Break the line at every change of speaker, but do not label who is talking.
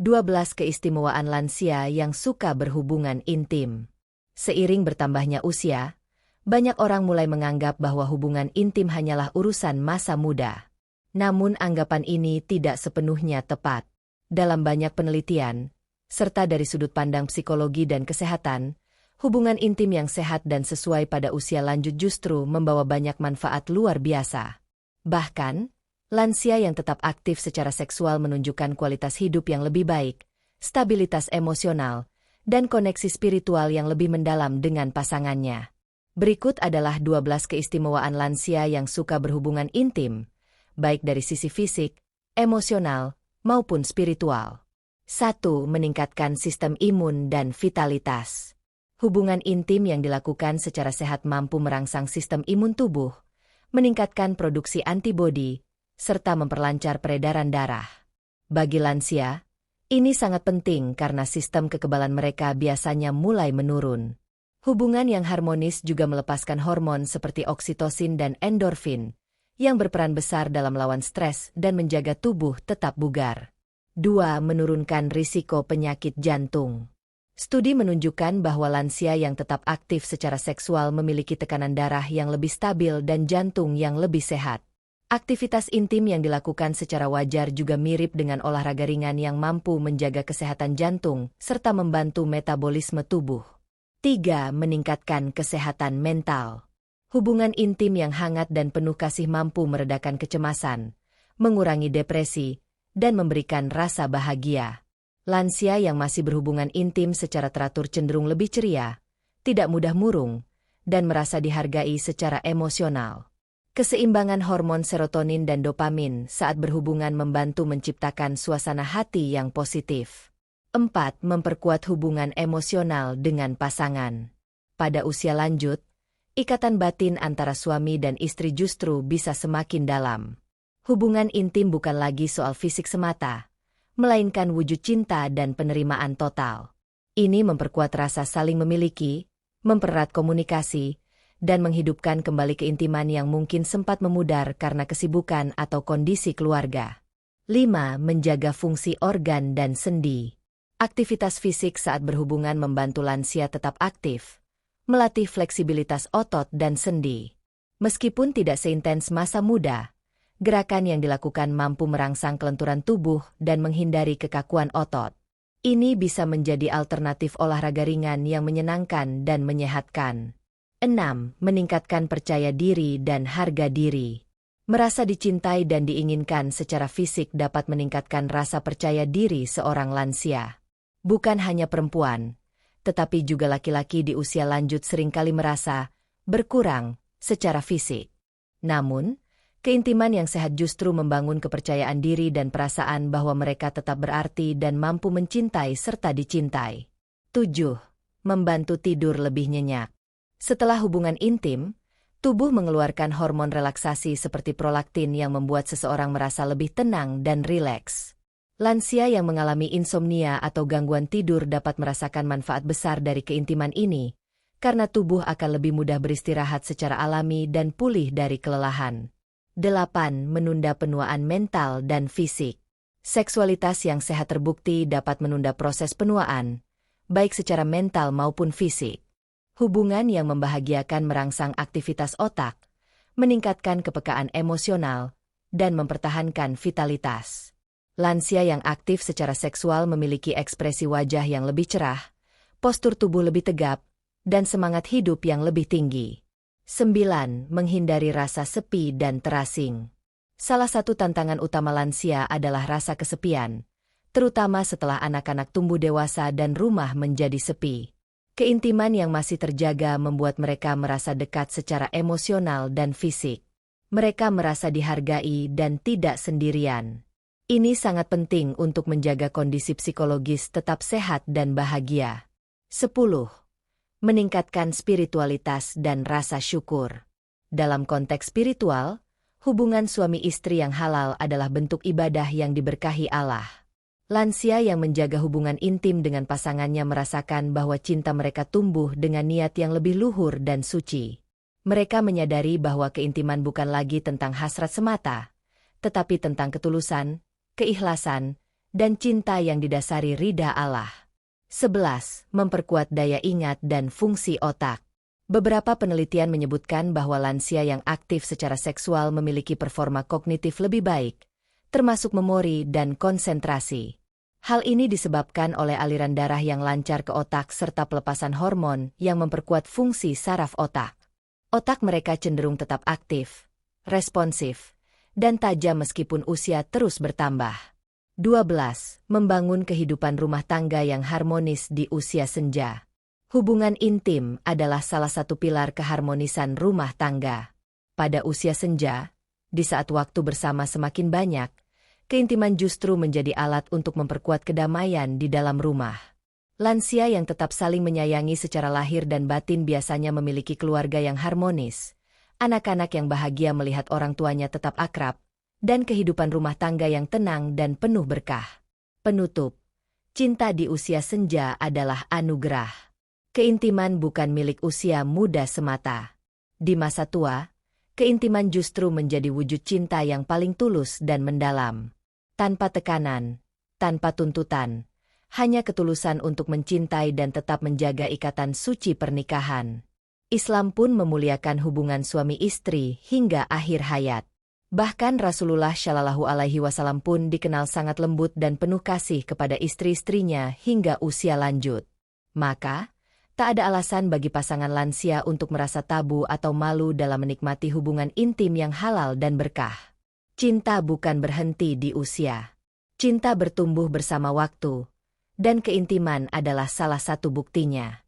12 keistimewaan lansia yang suka berhubungan intim. Seiring bertambahnya usia, banyak orang mulai menganggap bahwa hubungan intim hanyalah urusan masa muda. Namun anggapan ini tidak sepenuhnya tepat. Dalam banyak penelitian, serta dari sudut pandang psikologi dan kesehatan, hubungan intim yang sehat dan sesuai pada usia lanjut justru membawa banyak manfaat luar biasa. Bahkan, lansia yang tetap aktif secara seksual menunjukkan kualitas hidup yang lebih baik, stabilitas emosional, dan koneksi spiritual yang lebih mendalam dengan pasangannya. Berikut adalah 12 keistimewaan lansia yang suka berhubungan intim, baik dari sisi fisik, emosional, maupun spiritual. 1. Meningkatkan sistem imun dan vitalitas. Hubungan intim yang dilakukan secara sehat mampu merangsang sistem imun tubuh, meningkatkan produksi antibodi, serta memperlancar peredaran darah. Bagi lansia, ini sangat penting karena sistem kekebalan mereka biasanya mulai menurun. Hubungan yang harmonis juga melepaskan hormon seperti oksitosin dan endorfin, yang berperan besar dalam melawan stres dan menjaga tubuh tetap bugar. 2. Menurunkan risiko penyakit jantung. Studi menunjukkan bahwa lansia yang tetap aktif secara seksual memiliki tekanan darah yang lebih stabil dan jantung yang lebih sehat. Aktivitas intim yang dilakukan secara wajar juga mirip dengan olahraga ringan yang mampu menjaga kesehatan jantung serta membantu metabolisme tubuh. 3. Meningkatkan kesehatan mental. Hubungan intim yang hangat dan penuh kasih mampu meredakan kecemasan, mengurangi depresi, dan memberikan rasa bahagia. Lansia yang masih berhubungan intim secara teratur cenderung lebih ceria, tidak mudah murung, dan merasa dihargai secara emosional. Keseimbangan hormon serotonin dan dopamin saat berhubungan membantu menciptakan suasana hati yang positif. 4. Memperkuat hubungan emosional dengan pasangan. Pada usia lanjut, ikatan batin antara suami dan istri justru bisa semakin dalam. Hubungan intim bukan lagi soal fisik semata, melainkan wujud cinta dan penerimaan total. Ini memperkuat rasa saling memiliki, mempererat komunikasi, dan menghidupkan kembali keintiman yang mungkin sempat memudar karena kesibukan atau kondisi keluarga. 5. Menjaga fungsi organ dan sendi. Aktivitas fisik saat berhubungan membantu lansia tetap aktif, melatih fleksibilitas otot dan sendi. Meskipun tidak seintens masa muda, gerakan yang dilakukan mampu merangsang kelenturan tubuh dan menghindari kekakuan otot. Ini bisa menjadi alternatif olahraga ringan yang menyenangkan dan menyehatkan. 6. Meningkatkan percaya diri dan harga diri. Merasa dicintai dan diinginkan secara fisik dapat meningkatkan rasa percaya diri seorang lansia. Bukan hanya perempuan, tetapi juga laki-laki di usia lanjut seringkali merasa berkurang secara fisik. Namun, keintiman yang sehat justru membangun kepercayaan diri dan perasaan bahwa mereka tetap berarti dan mampu mencintai serta dicintai. 7. Membantu tidur lebih nyenyak. Setelah hubungan intim, tubuh mengeluarkan hormon relaksasi seperti prolaktin yang membuat seseorang merasa lebih tenang dan rileks. Lansia yang mengalami insomnia atau gangguan tidur dapat merasakan manfaat besar dari keintiman ini, karena tubuh akan lebih mudah beristirahat secara alami dan pulih dari kelelahan. 8. Menunda penuaan mental dan fisik. Seksualitas yang sehat terbukti dapat menunda proses penuaan, baik secara mental maupun fisik. Hubungan yang membahagiakan merangsang aktivitas otak, meningkatkan kepekaan emosional, dan mempertahankan vitalitas. Lansia yang aktif secara seksual memiliki ekspresi wajah yang lebih cerah, postur tubuh lebih tegap, dan semangat hidup yang lebih tinggi. 9. Menghindari rasa sepi dan terasing. Salah satu tantangan utama lansia adalah rasa kesepian, terutama setelah anak-anak tumbuh dewasa dan rumah menjadi sepi. Keintiman yang masih terjaga membuat mereka merasa dekat secara emosional dan fisik. Mereka merasa dihargai dan tidak sendirian. Ini sangat penting untuk menjaga kondisi psikologis tetap sehat dan bahagia. 10. Meningkatkan spiritualitas dan rasa syukur. Dalam konteks spiritual, hubungan suami istri yang halal adalah bentuk ibadah yang diberkahi Allah. Lansia yang menjaga hubungan intim dengan pasangannya merasakan bahwa cinta mereka tumbuh dengan niat yang lebih luhur dan suci. Mereka menyadari bahwa keintiman bukan lagi tentang hasrat semata, tetapi tentang ketulusan, keikhlasan, dan cinta yang didasari ridha Allah. 11. Memperkuat daya ingat dan fungsi otak. Beberapa penelitian menyebutkan bahwa lansia yang aktif secara seksual memiliki performa kognitif lebih baik, termasuk memori dan konsentrasi. Hal ini disebabkan oleh aliran darah yang lancar ke otak serta pelepasan hormon yang memperkuat fungsi saraf otak. Otak mereka cenderung tetap aktif, responsif, dan tajam meskipun usia terus bertambah. 12. Membangun kehidupan rumah tangga yang harmonis di usia senja. Hubungan intim adalah salah satu pilar keharmonisan rumah tangga. Pada usia senja, di saat waktu bersama semakin banyak, keintiman justru menjadi alat untuk memperkuat kedamaian di dalam rumah. Lansia yang tetap saling menyayangi secara lahir dan batin biasanya memiliki keluarga yang harmonis, anak-anak yang bahagia melihat orang tuanya tetap akrab, dan kehidupan rumah tangga yang tenang dan penuh berkah. Penutup, cinta di usia senja adalah anugerah. Keintiman bukan milik usia muda semata. Di masa tua, keintiman justru menjadi wujud cinta yang paling tulus dan mendalam. Tanpa tekanan, tanpa tuntutan, hanya ketulusan untuk mencintai dan tetap menjaga ikatan suci pernikahan. Islam pun memuliakan hubungan suami istri hingga akhir hayat. Bahkan Rasulullah Shallallahu Alaihi Wasallam pun dikenal sangat lembut dan penuh kasih kepada istri-istrinya hingga usia lanjut. Maka, tak ada alasan bagi pasangan lansia untuk merasa tabu atau malu dalam menikmati hubungan intim yang halal dan berkah. Cinta bukan berhenti di usia. Cinta bertumbuh bersama waktu, dan keintiman adalah salah satu buktinya.